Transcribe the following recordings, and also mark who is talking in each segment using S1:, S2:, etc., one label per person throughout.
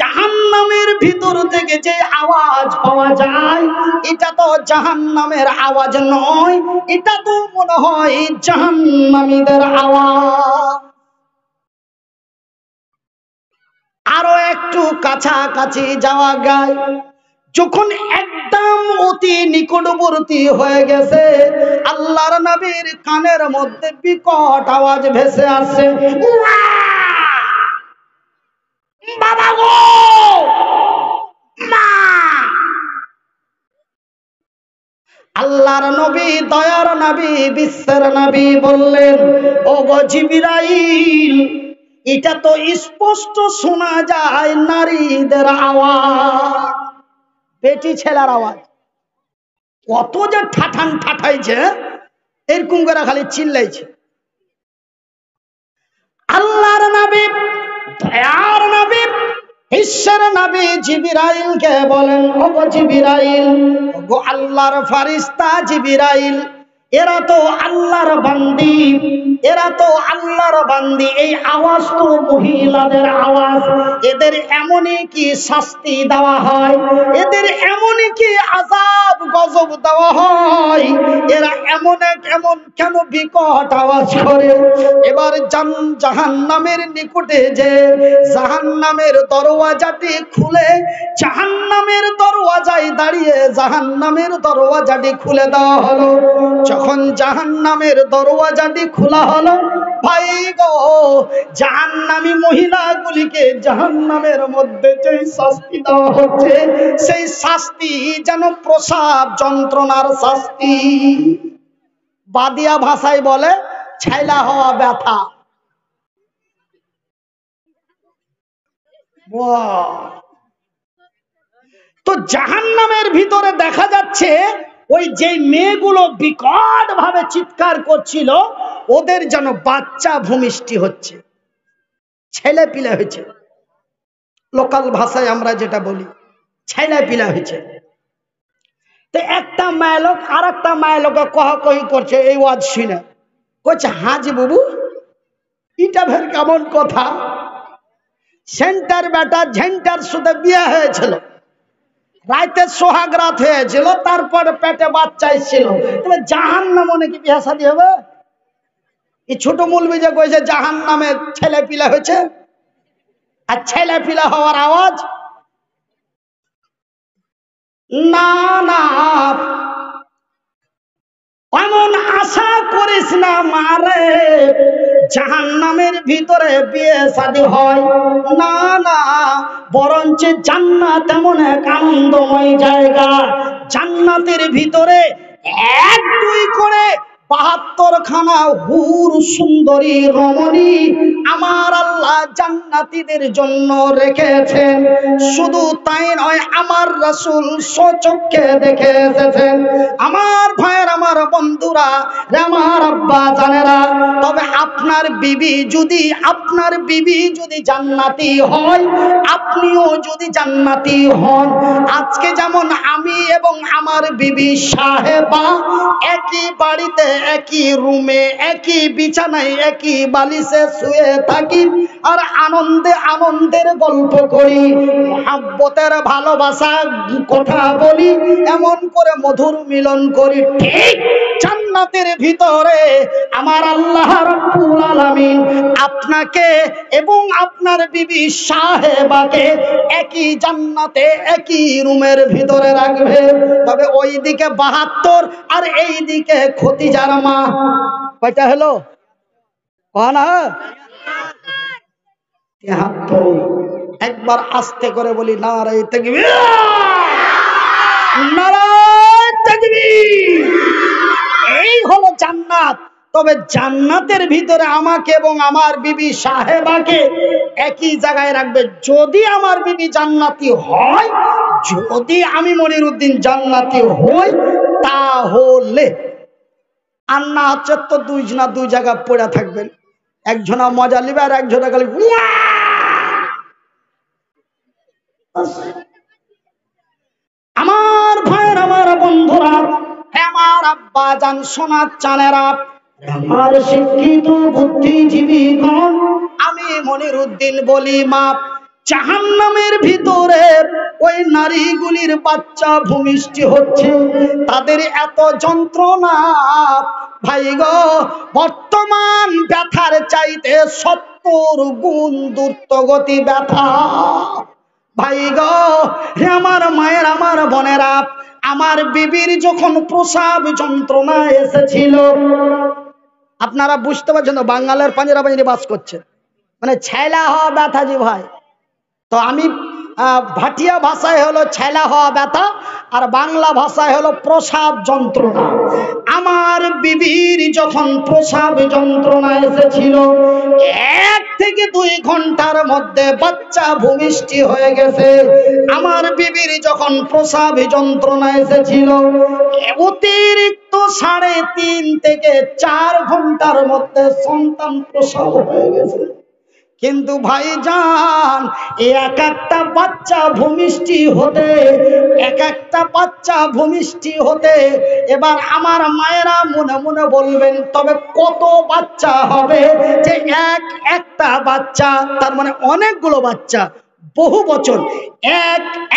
S1: জাহান্নামের ভিতর থেকে যে আওয়াজ পাওয়া যায় এটা তো জাহান্নামের আওয়াজ নয়, এটা তো মনে হয় জাহান্নামীদের আওয়াজ। আরো একটু কাছাকাছি যাওয়া যায়, যখন একদম অতি নিকটবর্তী হয়ে গেছে আল্লাহর নবীর কানের মধ্যে বিকট আওয়াজ ভেসে আসছে, বাবা গো মা। আল্লাহর নবী, দয়ার নবী, বিশ্বের নবী বললেন, ও গো জিবরাইল, এটা তো স্পষ্ট শোনা যায় নারীদের আওয়াজ, বেটি ছেলের আওয়াজ। কত যে ঠাঠান ঠাঠাইছে, এরকম করে খালি চিল্লাইছে। আল্লাহর নবী, দয়ার নবী, ঈশ্বর নবী জিবরাইলকে বলেন, ও গো জিবরাইল, ও গো আল্লাহর ফেরেশতা জিবরাইল, এরা তো আল্লাহর বান্দি, এরা তো আল্লাহর বান্দি, এই আওয়াজ তো মহিলাদের আওয়াজ, এদের এমনই কি শাস্তি দেওয়া হয়, এদের এমনই কি আযাব গজব দেওয়া হয়, এরা এমন কেন বিকট আওয়াজ করে। এবার জাহান্নামের নিকটে যে জাহান্নামের দরওয়াজাটি খুলে, জাহান্নামের দরওয়াজায় দাঁড়িয়ে জাহান্নামের দরওয়াজাটি খুলে দেওয়া হলো। যখন জাহান্নামের দরওয়াজাটি খোলা হলো, ভাই গো, জাহান্নামী মহিলাগুলিকে জাহান্নামের মধ্যে যে শাস্তি দেওয়া হচ্ছে, সেই শাস্তি যেন প্রসাব যন্ত্রণার শাস্তি। বাদিয়া ভাষায় বলে ছাইলা হওয়া ব্যথা। তো জাহান্নামের ভিতরে দেখা যাচ্ছে ওই যে মেয়েগুলো বিকট ভাবে চিৎকার করছিল, ওদের যেন বাচ্চা ভূমিষ্ঠি হচ্ছে, ছেলে পিলে হয়েছে। লোকাল ভাষায় আমরা যেটা বলি ছেলে পিলে হয়েছে। তো একটা মায়লোক আর একটা মায়লোকে কহি করছে এই ওয়াজ শুনে, কইছে হাজি বাবু এটা ফের কেমন কথা, সেন্টার বেটা ঝেন্টার সাথে বিয়ে হয়েছিল, রাইতে সোহাগ রাত হয়েছিল, তারপরে পেটে বাচ্চা এসেছিল, তবে জাহান্নামে নাকি বিয়ে শাদী হবে? এই ছোট মুলবি যে কইছে জাহান্নামে ছেলে পিলা হয়েছে, আর ছেলে পিলা হওয়ার আওয়াজ। না না, এমন আশা করিস না মারে জাহান্নামের ভিতরে বিয়ে শাদী হয়। না না, বরঞ্চ জান্নাত এমন এক আনন্দময় জায়গা, জান্নাতের ভিতরে এক দুই করে ৭২ খানা হুর সুন্দরী রমণী আমার আল্লাহ জান্নাতীদের জন্য রেখেছেন। শুধু তাই নয়, আমার রাসূল স্বচক্ষে দেখে এসেছেন। আমার ভাইয়ের, আমার বন্ধুরা, আমার আব্বা জানেরা, তবে আপনার বিবি যদি জান্নাতি হয়, আপনিও যদি জান্নাতি হন, আজকে যেমন আমি এবং আমার বিবি সাহেবা একই বাড়িতে, একই রুমে, একই বিছানায়, একই বালিশে শুয়ে থাকি আর আনন্দের গল্প করি, মহব্বতের ভালোবাসা কথা বলি, এমন করে মধুর মিলন করি, ঠিক জান্নাতের ভিতরে আমার আল্লাহ রাব্বুল আলামিন আপনাকে এবং আপনার বিবি সাহেবাকে একই জান্নাতে একই রুমের ভিতরে রাখবে। তবে ওই দিকে ৭২ আর এই দিকে খদিজার মা কয়টা হলো? একবার আস্তে করে বলি নারে তাকবীর, নারে তাকবীর। এই হলো জান্নাত। তবে জান্নাতের ভিতরে আমাকে এবং আমার বিবি সাহেবাকে একই জায়গায় রাখবে। যদি আমার বিবি জান্নাতি হয়, যদি আমি মনিরউদ্দিন জান্নাতি হই, তাহলে আর না হচ্ছে তো দুইজনা দুই জায়গা পড়ে থাকবেন, একজনা মজা নিবে আর একজনা খালি। আমার ভাইয়ের, আমার বন্ধুরা, আমার আব্বা জান, সোনার চানেরা, আমার শিক্ষিত বুদ্ধিজীবীগণ, আমি মনিরউদ্দিন বলি, মা জাহান্নামের ভিতরে ওই নারীগুলির বাচ্চা ভূমিষ্ঠ হচ্ছে, তাদের এত যন্ত্রণা ভাই গো, বর্তমান ব্যথার চাইতে 70 গুণ দ্রুতগতি ব্যথা ভাই গো। হে আমার মায়ের, আমার বোনেরা, আমার বিবির যখন প্রসাব যন্ত্রণা এসেছিল, আপনারা বুঝতে পারছেন তো, বাঙালের পাঞ্জাবি বাস করছে, মানে ছেলা হওয়া ব্যথা জি ভাই। তো আমি ভাটিয়া ভাষায় হলো ছেলা হওয়া ব্যথা, আর বাংলা ভাষায় হলো প্রসাব যন্ত্রণা। আমার বিবির যখন প্রসাব যন্ত্রণা এসেছিল, 1 থেকে 2 ঘন্টার মধ্যে বাচ্চা ভূমিষ্ঠ হয়ে গেছে। আমার বিবির যখন প্রসাব যন্ত্রণা এসেছিল, অতিরিক্ত 3.5 থেকে 4 ঘন্টার মধ্যে সন্তান প্রসব হয়ে গেছে। কিন্তু ভাইজান, এক একটা বাচ্চা ভূমিষ্ঠি হতে, এক একটা বাচ্চা ভূমিষ্ঠি হতে, এবার আমার মায়েরা মনে মনে বলবেন, তবে কত বাচ্চা হবে যে একটা বাচ্চা, তার মানে অনেকগুলো বাচ্চা, বহু বছর।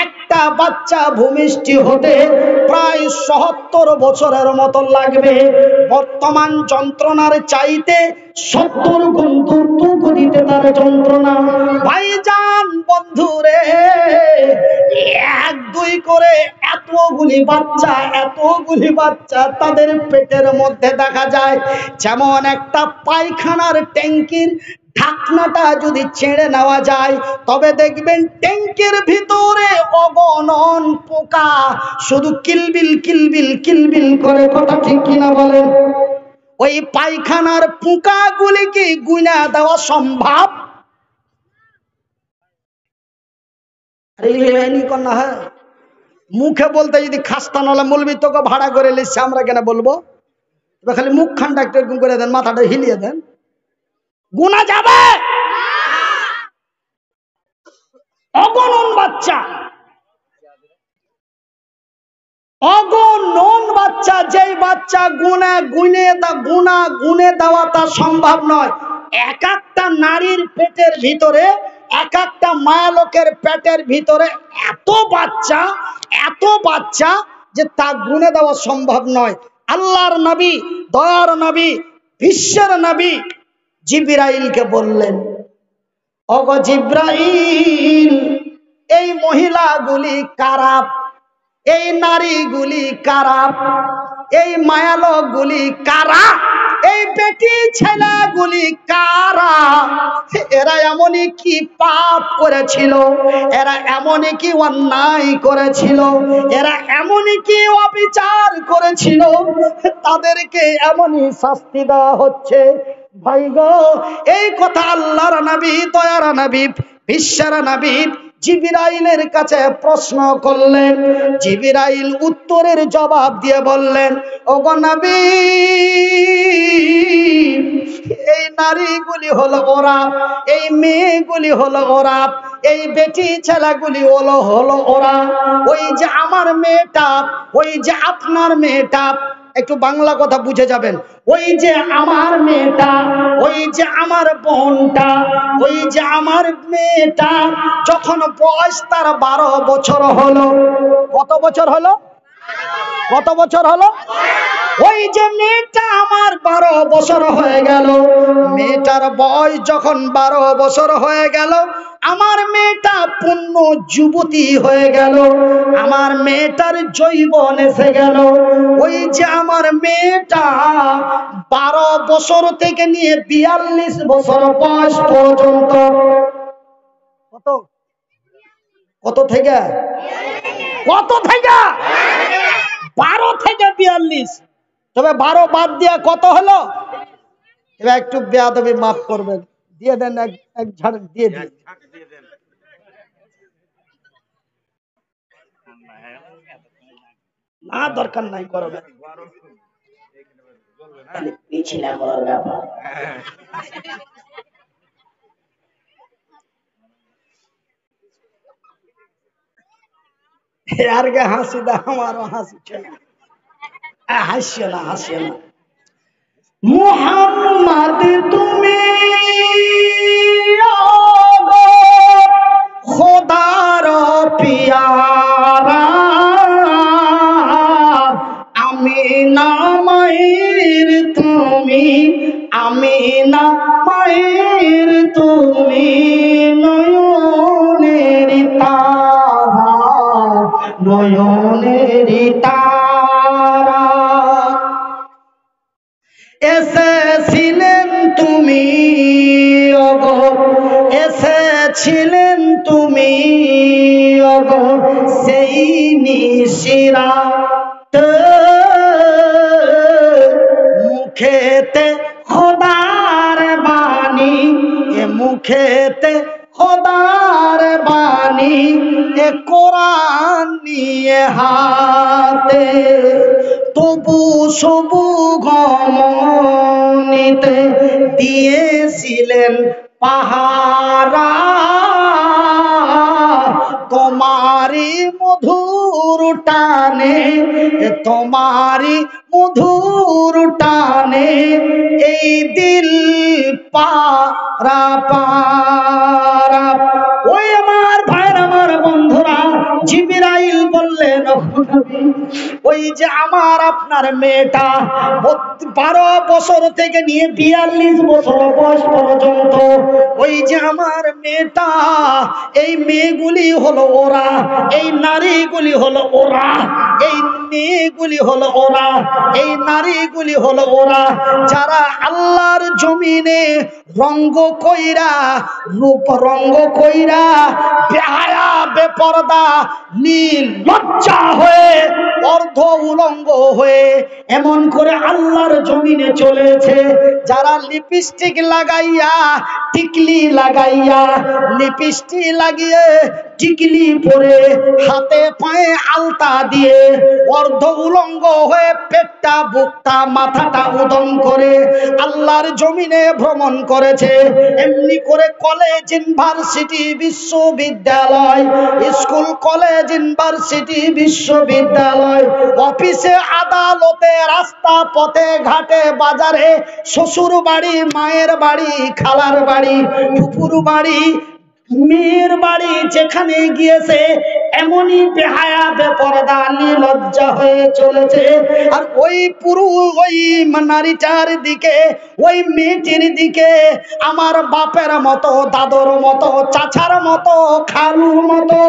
S1: একটা বাচ্চা ভূমিষ্ঠি হতে প্রায় ৭০ বছরের মতো লাগবে। বর্তমান যন্ত্রণার চাইতে ৭০ গুণ দ্রুত গতিতে তার যন্ত্রণা। ভাইজান বন্ধুরে, 1-2 করে এতগুলি বাচ্চা তাদের পেটের মধ্যে দেখা যায়। যেমন একটা পায়খানার ট্যাঙ্কির ঢাকনাটা যদি ছেড়ে নেওয়া যায়, তবে দেখবেন ট্যাঙ্কের ভিতরে অগণন পোকা শুধু কিলবিল কিলবিল কিলবিল করে, কথা ঠিক কিনা বলেন? ওই পায়খানার পোকাগুলিকে গুনা দেওয়া সম্ভব? মুখে বলতে যদি খাস্তা নলে মলবি তোকে ভাড়া করে লিখছে, আমরা কেন বলবো? খালি মুখ খানটা একটু এরকম করে দেন, মাথাটা হিলিয়ে দেন, গুনা যাবে। অগণন বাচ্চা, অগণন বাচ্চা, যেই বাচ্চা গুনে দেওয়া তা সম্ভব নয়। এক একটা নারীর পেটের ভিতরে, এক একটা মায়া লোকের পেটের ভিতরে এত বাচ্চা যে তা গুনে দেওয়া সম্ভব নয়। আল্লাহর নবী, দয়ার নবী, বিশ্বের নবী জিবরাইলকে বললেন, ওগো জিবরাইল, এই মহিলাগুলি কারা? এই নারীগুলি কারা? এই মায়ালোকগুলি কারা? এই বেটি ছেলেগুলি কারা? এরা এমনই কি পাপ করেছিল? এরা এমনই কি অন্যায় করেছিল? এরা এমনই কি অবিচার করেছিল? তাদেরকে এমনই শাস্তি দেওয়া হচ্ছে। ভাই গো, এই কথা আল্লাহর নবী, দয়ার নবী, বিশ্বের নবী জিবরাইলের কাছে প্রশ্ন করলেন। জিবরাইল উত্তরের জবাব দিয়ে বললেন, ওগো নবী, এই নারীগুলি হলো ওরা, এই মেয়েগুলি হলো ওরা, এই বেটি ছেলেগুলি হলো ওরা। ওই যে আমার মেয়েটা, ওই যে আপনার মেয়েটা, একটু বাংলা কথা বুঝে যাবেন, ওই যে আমার মেয়েটা, ওই যে আমার বোনটা, ওই যে আমার মেয়েটা, যখন বয়স তার 12 বছর হলো। কত বছর হলো? কত বছর হলো? ওই যে মেয়েটা আমার 12 বছর হয়ে গেল, মেয়েটার বয়স যখন 12 বছর হয়ে গেল, আমার মেয়েটা পূর্ণ যুবতী হয়ে গেল, আমার মেয়েটার যৌবন এসে গেল। ওই যে আমার মেয়েটা 12 বছর থেকে নিয়ে 42 বছর বয়স পর্যন্ত, কত কত থেকে 12 থেকে 42, তবে 12 বাদ দিয়া কত হলো? এবার একটু বেয়াদবি মাফ করবেন, দিয়ে দেন, এক ঝাড় দিয়ে দিন। না, দরকার নাই, করবে পিছলা করার ব্যাপার। यार के हंसी दा हमारो हंसी चला, हास्य ना मोहम्मद तुम्हें পিয়ারা আমিনা মায়ের তুমি, আমিনা মায়ের তুমি নয়নের তারা, নয়নের তারা। এসেছিলেন তুমি ওগো, এসেছিলেন তুমি ওগো সেই নিশিরাতে, মুখেতে খোদার বাণী, এ মুখেতে খোদার বাণী, এ কোরআন নিয়ে হাতে, তবু সবু গমনিতে দিয়েছিলেন পাহারা, তোমারি মধুর টানে, তোমারি মধুর টানে এই দিল পারা পারা। ওই আমার ভাইয়ের, আমার বন্ধুরা, জিবরাইল বললেন ওই যে আমার আপনার মেয়েটা 12 বছর থেকে নিয়ে 42 বছর বয়স পর্যন্ত, ওই যে আমার মেয়েটা, এই মেয়েগুলি হলো ওরা, এই নারীগুলি হলো ওরা, এই মেয়েগুলি হলো ওরা, এই নারীগুলি হলো ওরা যারা আল্লাহর জমিনে রঙ্গ কইরা, রূপ রঙ্গ কইরা, বেহায়া বেপরদা নির্লজ্জা হয়ে, অর্ধ উলঙ্গ হয়ে এমন করে আল্লাহর জমিনে চলেছে। যারা লিপস্টিক লাগাইয়া, টিকলি লাগাইয়া, লিপস্টিক লাগিয়ে টিকলি পরে, হাতে পায়ে আলতা দিয়ে, অর্ধ উলঙ্গ হয়ে পেটটা বুকটা মাথাটা উদম করে আল্লাহর জমিনে ভ্রমণ করেছে। এমনি করে কলেজ ইউনিভার্সিটি বিশ্ববিদ্যালয়, স্কুল কলেজ ইউনিভার্সিটি বিশ্ববিদ্যালয়, অফিসে আদালতে, রাস্তা পথে ঘাটে বাজারে, শ্বশুর বাড়ি, মায়ের বাড়ি, খালার বাড়ি, ফুপুর বাড়ি, মেয়ের বাড়ি, যেখানে গিয়েছে এমনই বেহায়া বেপরদা নির্লজ্জা হয়ে চলেছে। আর ওই ওই নারীটার দিকে, ওই মেয়েটির দিকে আমার বাপের মতো, দাদর মতো, চাচার মতো, খালুর মতো,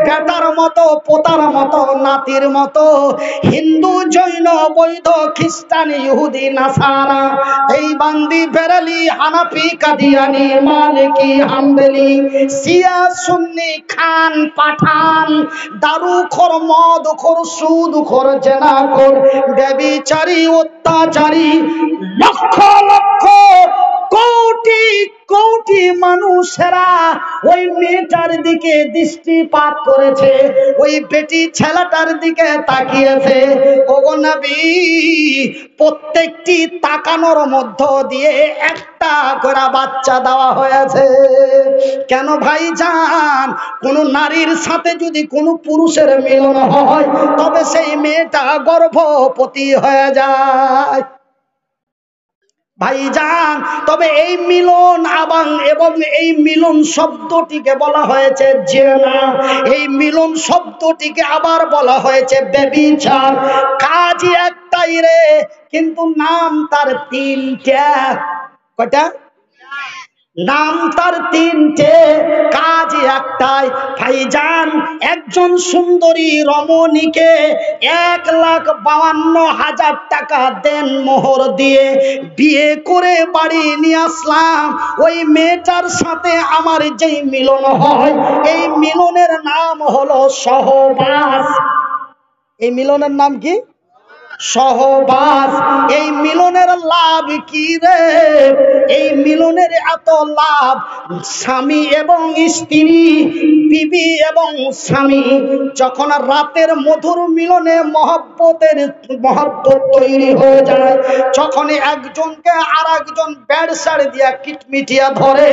S1: বেটার মতো, পোতার মতো, নাতির মতো, হিন্দু, জৈন, বৈধ, খ্রিস্টান, ইহুদি, নাসারা, এই বান্দি, বেরালি, হানাফি, কাদিয়ানি, মালিকি, হাম্বলি, শিয়া, সুন্নি, খান, পাঠান, দারুখোর, মদখোর, সুদখোর, জেনাখোর, ব্যভিচারী, অত্যাচারী, লক্ষ লক্ষ কোটি কোটি মানুষেরা ওই মেয়েটার দিকে দৃষ্টিপাত করেছে, ওই বেটি ছেলেটার দিকে তাকিয়েছে। ওগো নবী, প্রত্যেকটি তাকানোর মধ্য দিয়ে একটা করে বাচ্চা দেওয়া হয়েছে। কেন ভাইজান? কোন নারীর সাথে যদি কোনো পুরুষের মিলন হয়, তবে সেই মেয়েটা গর্ভবতী হয়ে যায় ভাইজান। তবে এই মিলন এবং এই মিলন শব্দটিকে বলা হয়েছে জিনা, এই মিলন শব্দটিকে আবার বলা হয়েছে ব্যভিচার। কাজই একটাই রে, কিন্তু নাম তার তিনটা। কয়টা? নাম তার তিনটে, কাজ একটাই ভাইজান। একজন সুন্দরী রমণীকে 1,52,000 টাকা দেন মোহর দিয়ে বিয়ে করে বাড়ি নিয়ে আসলাম। ওই মেয়েটার সাথে আমার যেই মিলন হয়, এই মিলনের নাম হলো সহবাস। এই মিলনের নাম কি? সহবাস। এই মিলনের লাভ কি রে? এই মিলনের এত লাভ, স্বামী এবং স্ত্রী, বিবি এবং স্বামী যখন রাতের মধুর মিলনে মহব্বত তৈরি হয়ে যায়, যখন একজনকে আর একজন বেড় সাড়ে দিয়া কিটমিটিয়া ধরে,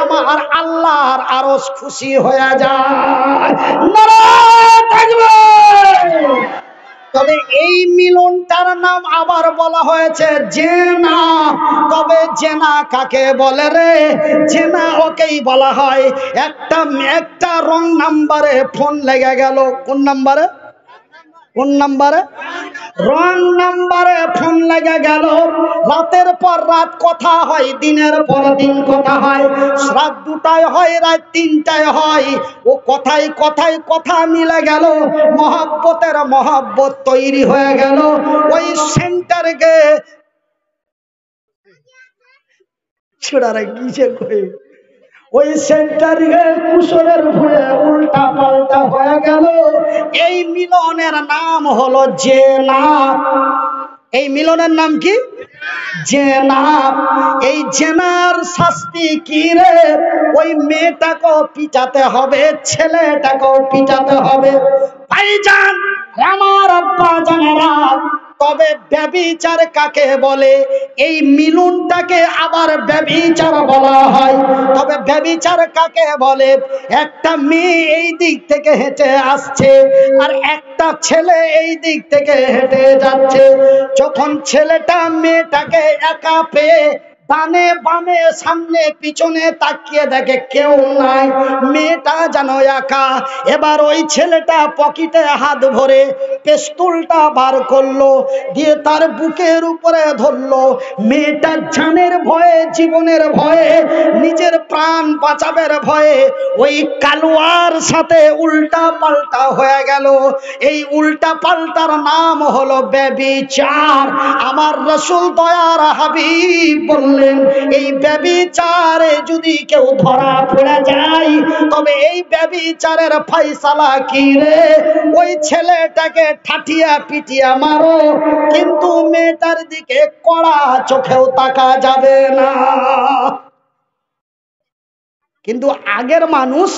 S1: আমার আল্লাহর আরশ খুশি হয়ে যায়। নারায়ে তাকবীর। তবে এই মিলনটার নাম আবার বলা হয়েছে জেনা। তবে জেনা কাকে বলে রে? জেনা ওকেই বলা হয় একটা রং নাম্বারে ফোন লেগে গেল। কোন নাম্বারে? কোন নাম্বারে? রং নাম্বারে ফোন লেগে গেল। রাতের পর রাত কথা হয়, দিনের পর দিন কথা হয়, রাত 2টায় হয়, রাত 3টায় হয়। ও কথায় কথায় কথা মিলে গেল, মহব্বতের মহব্বত তৈরি হয়ে গেল। ওই সেন্টার গে ছোড়ারা গিয়ে কই ওই সেন্টার গে কুশলের ভুলে উল্টা পাল্টা হয়ে গেল। এই মিলনের নাম হলো জেনা। এই মিলনের নাম কি? জেনা। এই জেনার শাস্তি কি রে? ওই মেয়েটাকেও পিটাতে হবে, ছেলেটাকেও পিটাতে হবে। ভাইজান, আমার আব্বা জানেরা, তবে ব্যভিচার কাকে বলে? এই মিলনটাকে আবার ব্যভিচার বলা হয়। তবে ব্যভিচার কাকে বলে? একটা মেয়ে এই দিক থেকে হেঁটে আসছে আর একটা ছেলে এই দিক থেকে হেঁটে যাচ্ছে। যখন ছেলেটা মেয়েটাকে একা পেয়ে ডানে বামে সামনে পিছনে তাকিয়ে দেখে কেউ নাই, মেয়েটা যেন একা। এবার ওই ছেলেটা পকেটে হাত ভরে পেস্তুলটা বার করলো, দিয়ে তার বুকের উপরে ধরলো। মেয়েটা জানের ভয়ে, জীবনের ভয়ে, নিজের প্রাণ বাঁচাবের ভয়ে ওই কালুয়ার সাথে উল্টা পাল্টা হয়ে গেল। এই উল্টা পাল্টার নাম হলো ব্যভিচার। আমার রাসূল দয়ার হাবিব বললেন, এই ব্যভিচারে যদি কেউ ধরা পড়ে যায়, তবে এই ব্যভিচারের ফয়সালা কি রে? ওই ছেলেটাকে ঠাঠিয়া পিটিয়া মারো, কিন্তু মেয়েটার দিকে কড়া চোখেও তাকা যাবে না। কিন্তু আগের মানুষ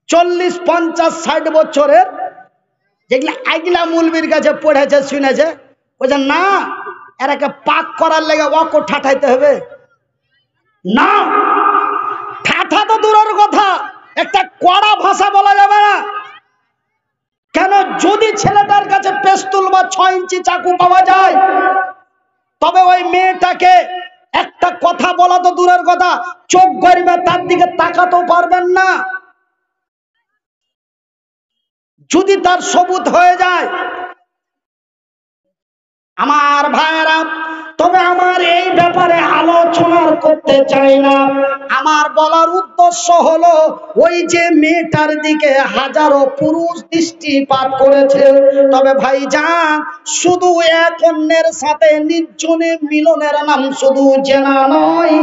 S1: 40, 50, 60 বছরের যেগুলা আগলা মুলবির কাছে পড়েছে, শুনেছে, বলছে না এরাকে পাক করার লেগে ওকে ঠাঠাইতে হবে না। ঠাঠা তো দূরের কথা, একটা কড়া ভাষা বলা যাবে না। কেন? যদি ছেলেটার কাছে পেস্তুল বা 6 ইঞ্চি চাকু পাওয়া যায়, তবে ওই মেয়েটাকে একটা কথা বলা তো দূরের কথা, চোখ গড়বে তার দিকে তাকাতেও পারবেন না। যদি তার সবুত হয়ে যায়। আমার ভাইয়েরা, তবে আমার এই ব্যাপারে আলোচনা করতে চাই না। আমার বলার উদ্দেশ্য হলো, ওই যে মেয়েটার দিকে হাজারো পুরুষ দৃষ্টিপাত করেছে, তবে ভাইজান শুধু এক অন্যের সাথে নির্জনে মিলনের নাম শুধু জেনা নয়।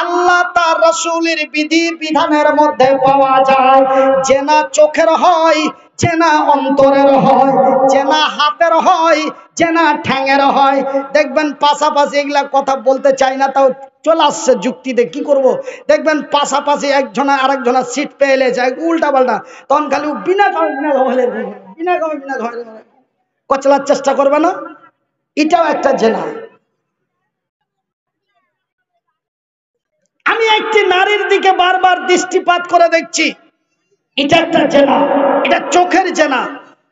S1: আল্লাহ তার রাসূলের বিধি বিধানের মধ্যে পাওয়া যায়। জেনা চোখের হয়, জেনা অন্তরের হয়, জেনা হাতের হয়, জেনা ঠ্যাঙের হয়। দেখবেন পাশাপাশি, এগুলা কথা বলতে চাই না, তাও চলে আসছে যুক্তিতে, কি করব। দেখবেন পাশাপাশি একজনা আরেকজনা সিট পেয়ে যায় উল্টা পাল্টা, তখন খালি বিনা কচলার চেষ্টা করবে না। এটাও একটা জেনা। আমি একটি নারীর দিকে বারবার দৃষ্টিপাত করে দেখছি, এটা একটা জেনা, এটা চোখের জেনা।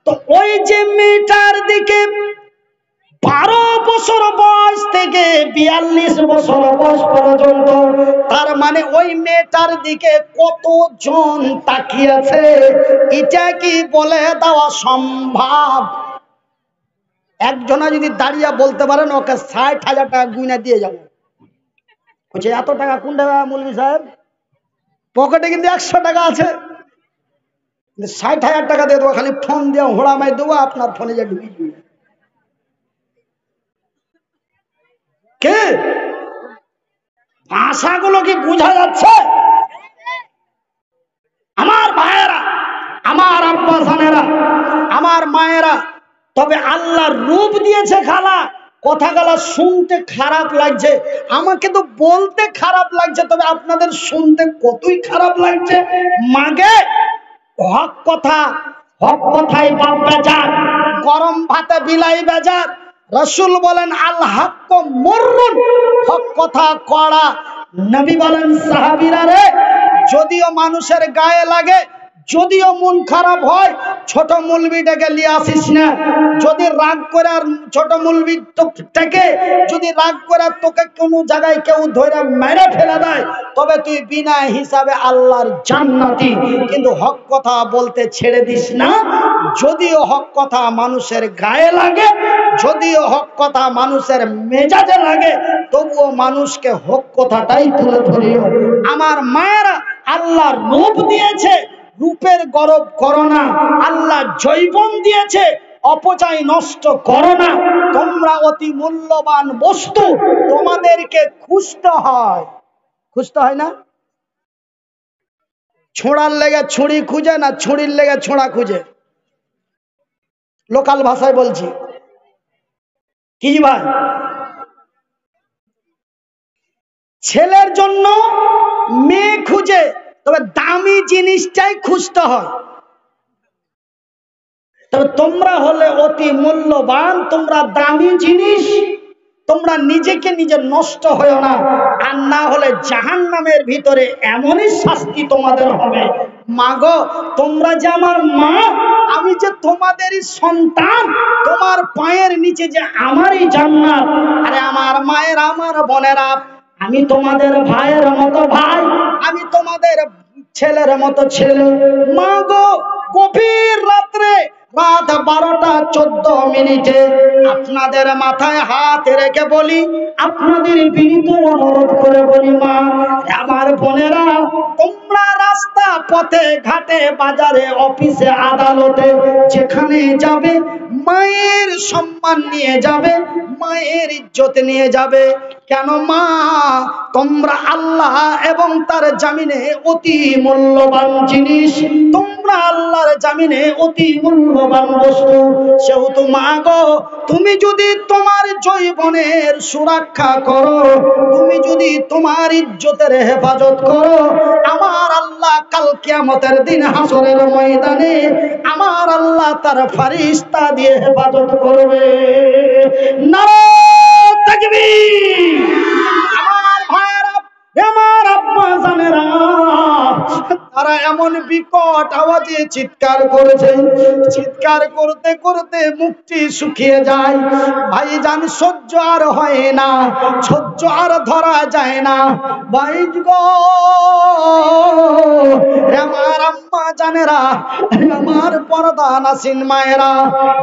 S1: তো ওই যে মেয়েটার দিকে 12 বছর বয়স থেকে 42 বছর বয়স পর্যন্ত, তার মানে ওই মেয়েটার দিকে কতজন তাকিয়েছে, এটা কি বলে দেওয়া সম্ভব? একজনা যদি দাঁড়িয়ে বলতে পারেন ওকে 60,000 টাকা গুইনা দিয়ে যাবো, বলছে এত টাকা কোন টাকা মৌলভী সাহেব? পকেটে কিন্তু 100 টাকা আছে, 60,000 টাকা দিয়ে দেবো, খালি ফোন দিয়ে হোড়া মাই দেবো, আপনার ফোনে যা ঢুকি দিবে। কে ভাষাগুলো কি বোঝা যাচ্ছে? আমার ভাইয়েরা, আমার আব্বা জানেরা, আমার মায়েরা, তবে আল্লাহ রূপ দিয়েছে খালা, কথাগুলো শুনতে খারাপ লাগছে, আমাকে তো বলতে খারাপ লাগছে, তবে আপনাদের শুনতে কতই খারাপ লাগছে। মাগে হক কথা, হক কথাই বাপ বেজার, গরম ভাতে বিলাই বেজার। রাসূল বলেন আল হক মুররুন, হক কথা কড়া। নবী বলেন সাহাবীরা রে, যদিও মানুষের গায়ে লাগে, যদিও মন খারাপ হয়, ছোট মুলবিটাকে নিয়ে আসিস না। যদি রাগ করে আর ছোট মুলবি থেকে যদি রাগ করে তোকে কোনো জায়গায় কেউ ধরে মেরে ফেলে দেয়, তবে তুই বিনা হিসাবে আল্লাহর জান্নাতি। কিন্তু হক কথা বলতে ছেড়ে দিস না। যদিও হক কথা মানুষের গায়ে লাগে, যদিও হক কথা মানুষের মেজাজে লাগে, তবুও মানুষকে হক কথাটাই তুলে ধরিও। আমার মায়েরা, আল্লাহ রূপ দিয়েছে, রূপের গরব করো না। আল্লাহ যৌবন দিয়েছে, অপচয় নষ্ট করো না। তোমরা অতি মূল্যবান বস্তু, তোমাদেরকে খুঁজতে হয়। খুঁজতে হয় না? ছোঁড়ার লেগে ছুরি খুঁজে না ছুরির লেগে ছোঁড়া খুঁজে? লোকাল ভাষায় বলছি কি ভাই? ছেলের জন্য মেয়ে খুঁজে, তবে দামি জিনিসটাই খুঁজতে হয়। তবে তোমরা হলে অতি মূল্যবান, তোমরা দামি জিনিস, তোমরা নিজেকে নিজে নষ্ট হয়েও না। আর না হলে জাহান্নামের ভিতরে এমনই শাস্তি তোমাদের হবে। মা গো, তোমরা যে আমার মা, আমি যে তোমাদেরই সন্তান, তোমার পায়ের নিচে যে আমারই জান্নাত। আরে আমার মায়ের, আমার বোনেরা, আমি তোমাদের ভাইয়ের মতো ভাই, আমি তোমাদের ছেলের মতো ছেলে। মা গো, গভীর রাত্রে রাত 12:14 আপনাদের মাথায় হাত রেখে বলি, আপনাদের বিনীত অনুরোধ করে বলি, মা আমার বোনেরা, তোমরা রাস্তা পথে ঘাটে বাজারে অফিসে আদালতে যেখানে যাবে, মায়ের সম্মান নিয়ে যাবে, মায়ের ইজ্জত নিয়ে যাবে। কেন মা? তোমরা আল্লাহ এবং তার জামিনে অতি মূল্যবান জিনিস, তোমরা আল্লাহর জামিনে অতি মূল্যবান বস্তু। সেহেতু মা গো, তুমি যদি তোমার যৌবনের সুরক্ষা করো, তুমি যদি তোমার ইজ্জতের হেফাজত করো, আমার আল্লাহ কাল কিয়ামতের দিন হাসরের ময়দানে আমার আল্লাহ তার ফেরেশতা দিয়ে হেফাজত করবে। নারায়ে তাকবীর! আমার ভাইরা, আমার আব্বা জানেরা, তারা এমন বিকট আওয়াজে চিৎকার করেছে, চিৎকার করতে করতে মুখটি শুকিয়ে যায়। ভাইজান, সহ্য আর হয় না, সহ্য আর ধরা যায় না। ভাই গো, আমার আম্মা জানেরা, আমার পর্দা নাসিন মায়েরা,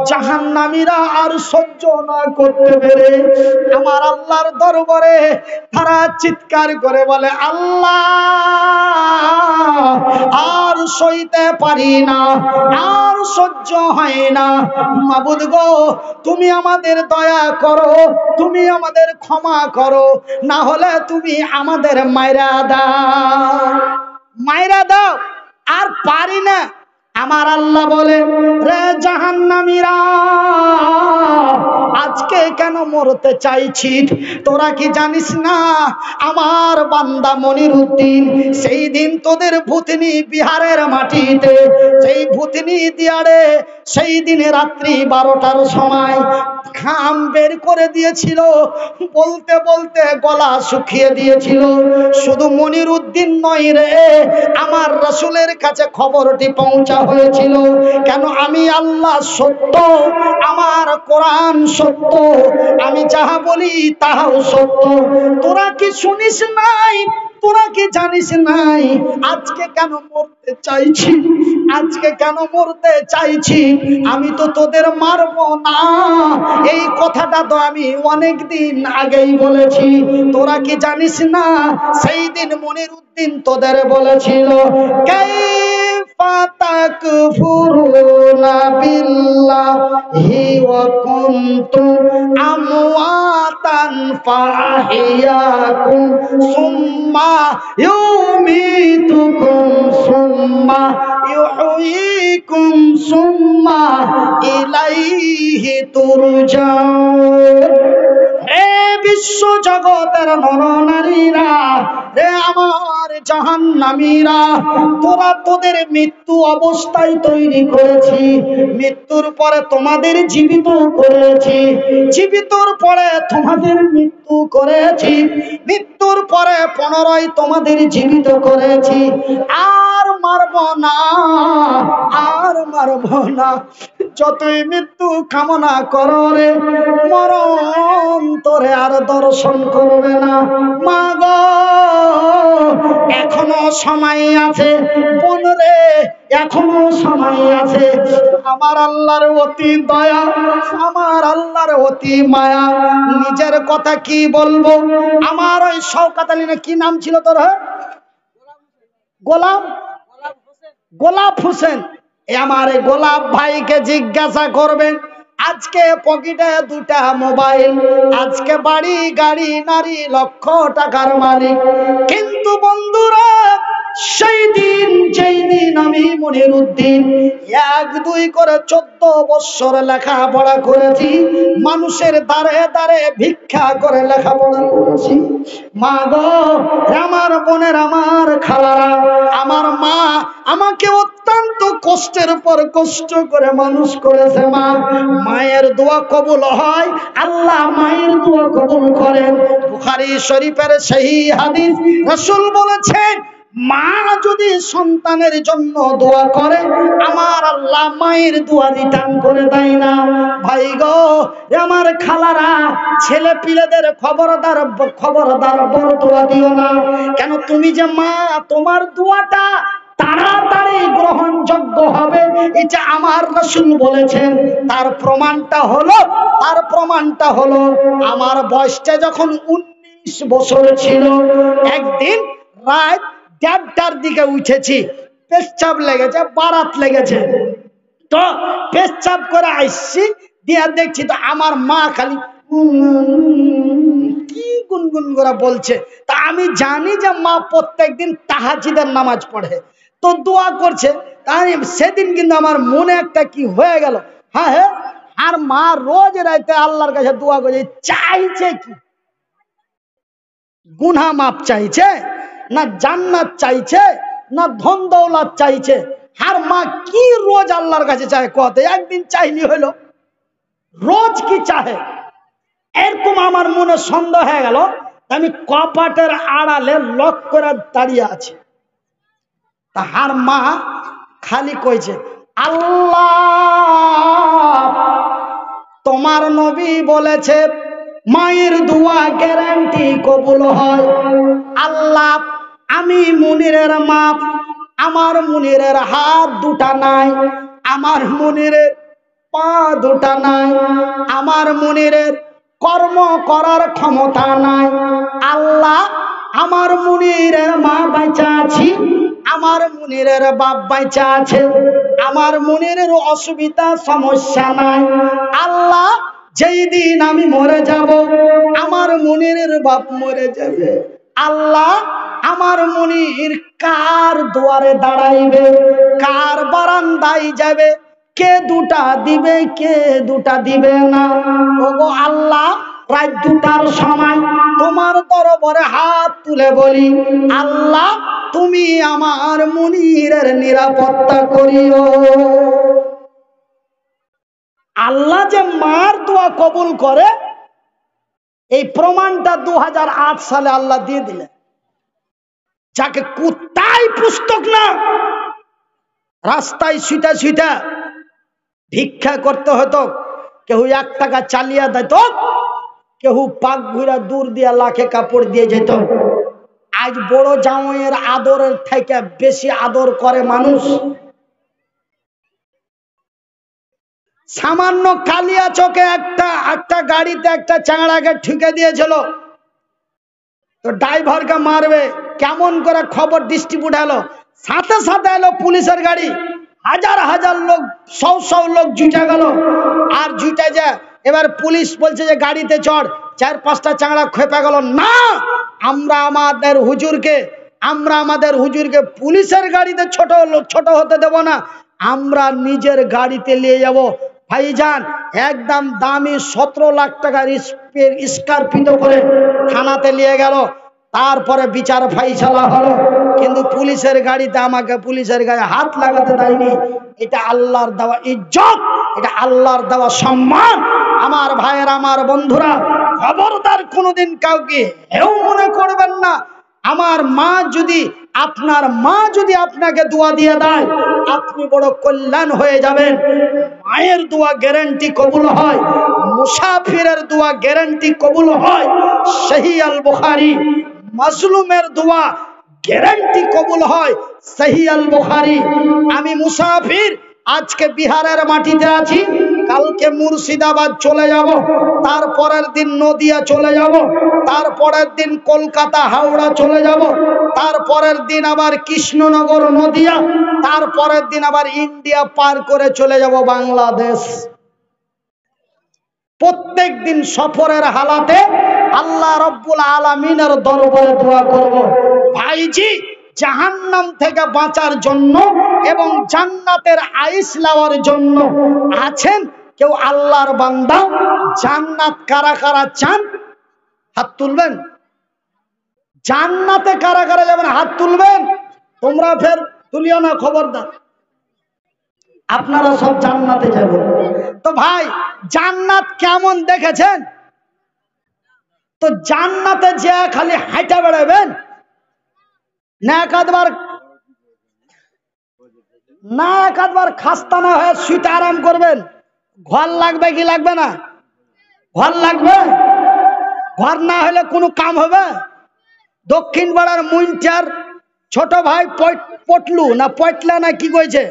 S1: জাহান্নামীরা আর সহ্য না করতে পেরে আমার আল্লাহর দরবারে তারা চিৎকার করে বলে, আল্লাহ আর সইতে পারি না, আর সহ্য হয় না। মাবুদ গো, তুমি আমাদের দয়া করো, তুমি আমাদের ক্ষমা করো, না হলে তুমি আমাদের মাইরা দাও, মাইরা দাও। আর পারি না। আমার আল্লাহ বলে, রে জাহান্নামীরা, আজকে কেন মরতে চাইছিস? তোরা কি জানিস না আমার বান্দা মনিরউদ্দিন সেই দিন তোদের ভূতনি বিহারের মাটিতে, সেই ভূতনি দিয়ারে সেই দিনে রাত্রি 12টার সময় ঘাম বের করে দিয়েছিল, বলতে বলতে গলা শুকিয়ে দিয়েছিল। শুধু মনিরউদ্দিন নয় রে, আমার রাসূলের কাছে খবরটি পৌঁছা হয়েছিল। কেন? আমি আল্লাহ সত্য, আমার কোরআন সত্য, আমি যাহা বলি তাহাও সত্য। তোরা কি শুনিস নাই? তোরা কি জানিস নাই আজকে কেন মরতে চাইছি? আজকে কেন মরতে চাইছি? আমি তো তোদের মারবো না, এই কথাটা তো আমি অনেক দিন আগেই বলেছি। তোরা কি জানিস না সেই দিন মনিরউদ্দিন তোদের বলেছিল, কাইফা তাকফুরুনা বিল্লাহি ওয়া কুনতুম আমওয়াতান ফাহিয়াকুম সুম্মা ইউমিতুকুম সুম্মা ইউহয়িকুম সুম্মা ইলাইহি তুরজাউন। হে বিশ্ব জগতের নরনারীরা, হে আমার জাহান্নামীরা, তোরা তোদের মৃত্যু অবস্থায় তৈরি করেছি, মৃত্যুর পরে তোমাদের জীবিত করেছি, জীবিতর পরে তোমাদের মৃত্যু করেছি, মৃত্যুর পরে পুনরায় তোমাদের জীবিত করেছি। আর মারব না, আর পারবো না। যতই মৃত্যু কামনা করো রে, মরণ তোরে আর দর্শন করবে না। মা গো এখনো সময় আছে, বোন রে এখনো সময় আছে। আমার আল্লাহর অতি দয়া, আমার আল্লাহর অতি মায়া। নিজের কথা কি বলবো, আমার ওই শওকত আলী না কি নাম ছিল তোর, গোলাপ হোসেন, আমার গোলাপ ভাইকে জিজ্ঞাসা করবেন। আজকে পকেটে দুটা মোবাইল, আজকে বাড়ি গাড়ি নারী, লক্ষ টাকার মালিক। কিন্তু বন্ধুরা সেই দিন যেই দিন আমি মনিরউদ্দিন 1-2 করে 14 বছর লেখাপড়া করেছি, মানুষের দ্বারে দ্বারে ভিক্ষা করে লেখাপড়া করেছি। মা গো আমার বোনের, আমার খালারা, আমার মা আমাকে অত্যন্ত কষ্টের পর কষ্ট করে মানুষ করেছে। মা, মায়ের দোয়া কবুল হয়, আল্লাহ মায়ের দোয়া কবুল করেন। বুখারী শরীফের সহিহ হাদিস, রাসূল বলেছেন মা যদি সন্তানের জন্য দোয়া করে, আমার আল্লাহ মায়ের দোয়া রিটার্ন করে দেয় না। ভাই গো আমার খালারা, ছেলে পিলেদের খবরদার খবরদার বড় দোয়া দিও না। কেন, তুমি যে মা, তোমার দোয়াটা তাড়াতাড়ি গ্রহণযোগ্য হবে, এটা আমার রাসূল বলেছেন। তার প্রমাণটা হলো আমার বয়সটা যখন 19 বছর ছিল, একদিন রাত 1:30টার দিকে উঠেছি, পেচ্ছাপ লেগেছে, বারাত লেগেছে, তো পেচ্ছাপ করে আসছি, দিয়ে দেখছি তো আমার মা খালি কি গুনগুন করে বলছে। তা আমি জানি যে মা প্রত্যেকদিন তাহাজ্জুদের নামাজ পড়ে, তো দোয়া করছে। তাই সেদিন কিন্তু আমার মনে একটা কি হয়ে গেল, হ্যাঁ, আর মা রোজ রাতে আল্লাহর কাছে দোয়া করছে, চাইছে কি? গুনাহ মাপ চাইছে, না জান্নাত চাইছে, না ধন দৌলত চাইছে? আর মা কি রোজ আল্লাহর কাছে চায়? কত একদিন চাইলি হলো, রোজ কি চাহে? এরকম আমার মনে সন্দেহ হয়ে গেল। আমি কপাটের আড়ালে লক করে দাঁড়িয়ে আছি। তাহার মা খালি কইছে, আল্লাহ তোমার নবী বলেছে মায়ের দোয়া গ্যারান্টি কবুল হয়। আল্লাহ আমি মুনিরের মা, আমার মুনিরের হাত দুটা নাই, আমার মুনিরের পা দুটা নাই, আমার মুনিরের কর্ম করার ক্ষমতা নাই। আল্লাহ আমার মুনিরের মা বাইচা আছি, আমার মুনিরের বাপ বাইচা আছে, আমার মুনিরের অসুবিধা সমস্যা নাই। আল্লাহ যেই দিন আমি মরে যাব, আমার মুনিরের বাপ মরে যাবে, আল্লাহ আমার মুনির কার দুয়ারে দাঁড়াইবে, কার বারান্দায় যাবে, কে দুটা দিবে, কে দুটা দিবে না। ওগো আল্লাহ রাত 2টার সময় তোমার দরবারে হাত তুলে বলি, আল্লাহ তুমি আমার মুনিরের নিরাপত্তা করিও। আল্লাহ যে মার দোয়া কবুল করে, এই প্রমাণটা 2008 সালে আল্লাহ দিয়ে দিলেন। যাকে কুত্তাই পুস্তক না, রাস্তায় শুইটা শুইটা ভিক্ষা করতে হতো, কেউ 1 টাকা চালিয়ে দিত, কেউ পাক ঘুরা দূর দিয়া লাখে কাপড় দিয়ে যেত। আজ বড় জামাইয়ের আদরের থেকে বেশি আদর করে মানুষ। সামান্য কালিয়া চোখে একটা গাড়িতে একটা চাংড়াকে ঠুকে দিয়েছিল, তো ড্রাইভারকে মারবে, কেমন করে খবর ডিস্ট্রিবিউট হলো, সাথে সাথে এলো পুলিশের গাড়ি, হাজার হাজার লোক, 100 লোক জুটে গেল। আর জুটে যায়, এবার পুলিশ বলছে যে গাড়িতে চড়, 4-5টা চাংড়া খেপে গেল, না আমরা আমাদের হুজুরকে পুলিশের গাড়িতে ছোট হতে দেব না, আমরা নিজের গাড়িতে নিয়ে যাব। ভাইজান একদম দামি 17 লাখ টাকার স্করপিও করে থানাতে নিয়ে গেল। তারপরে বিচার ফাইসালা হলো, কিন্তু পুলিশের গাড়িতে আমাকে পুলিশের গায়ে হাত লাগাতে দেয়নি। এটা আল্লাহর দেওয়া ইজ্জত, এটা আল্লাহর দেওয়া সম্মান। আমার ভাইয়ের, আমার বন্ধুরা, খবরদার কোনোদিন কাউকে হেউ মনে করবেন না। আমার মা যদি আপনার মা যদি আপনাকে দোয়া দিয়ে দেয় আপনি বড় কল্যাণ হয়ে যাবেন। মায়ের দোয়া গ্যারান্টি কবুল হয়, মুসাফিরের দোয়া গ্যারান্টি কবুল হয়। সহিহ আল বুখারী। মাজলুমের দোয়া গ্যারান্টি কবুল হয়, সহিহ আল বুখারী। আমি মুসাফির, আজকে বিহারের মাটিতে আছি, কালকে মুর্শিদাবাদ চলে যাব, তারপরের দিন নদিয়া চলে যাব, তারপরের দিন কলকাতা হাওড়া চলে যাব, তারপরের দিন আবার কৃষ্ণনগর নদিয়া, তারপরের দিন আবার ইন্ডিয়া পার করে চলে যাব বাংলাদেশ। প্রত্যেক দিন সফরের হালাতে আল্লাহ রব্বুল আলামিনের দরবারে দোয়া করব, ভাইজি জাহান্নাম থেকে বাঁচার জন্য এবং জান্নাতের আইস লাওয়ার জন্য আছেন কেউ আল্লাহর বান্দা? জান্নাত কারা কারা চান? হাত তুলবেন। জান্নাতে কারা কারা যাবেন? হাত তুলবেন। তোমরা ফের তুলিও না, খবরদার। আপনারা সব জান্নাতে যাবেন। তো ভাই জান্নাত কেমন দেখেছেন? তো জান্নাতে যে খালি হাঁটা বেড়াবেন না, একাধবার খাস্তা না হয়ে শুতে আরাম করবেন? ঘর লাগবে কি লাগবে না? ঘর লাগবে। ঘর না হলে কোনো কাম হবে? দক্ষিণ পাড়ার মুইনচার ছোট ভাই পটলু না পটলা না কি কইছে,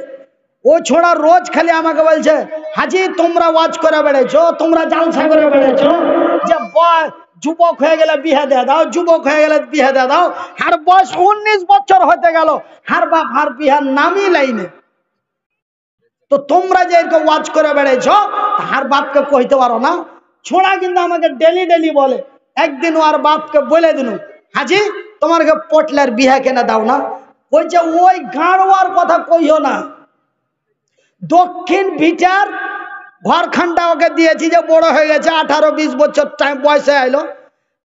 S1: ও ছোড়া রোজ খালি আমাকে বলছে, হাজি তোমরা ওয়াজ করে বেড়েছো, তোমরা জালসা করে বেড়েছো, যে যুবক হয়ে গেলে বিয়ে দিয়ে দাও, যুবক হয়ে গেলে বিয়ে দিয়ে দাও। আর বয়স 19 বছর হতে গেল, হার বাপ হার বিহার নামই লাইনে। তো তোমরা যে ওয়াজ করে বেড়েছো, হার বাপকে কইতে পারো না? ছোড়া কিন্তু আমাকে ডেলি ডেলি বলে। একদিন ওর বাপকে বলে দিল, হাজি তোমাকে পটলার বিয়ে কেনা দাও না। বলছে ওই গাঁড়োয়ার কথা কইও না, দক্ষিণ ভিটার ঘরখানটা ওকে দিয়েছি, যে বড় হয়ে গেছে, 18-20 বছর টাইম বয়সে আইলো।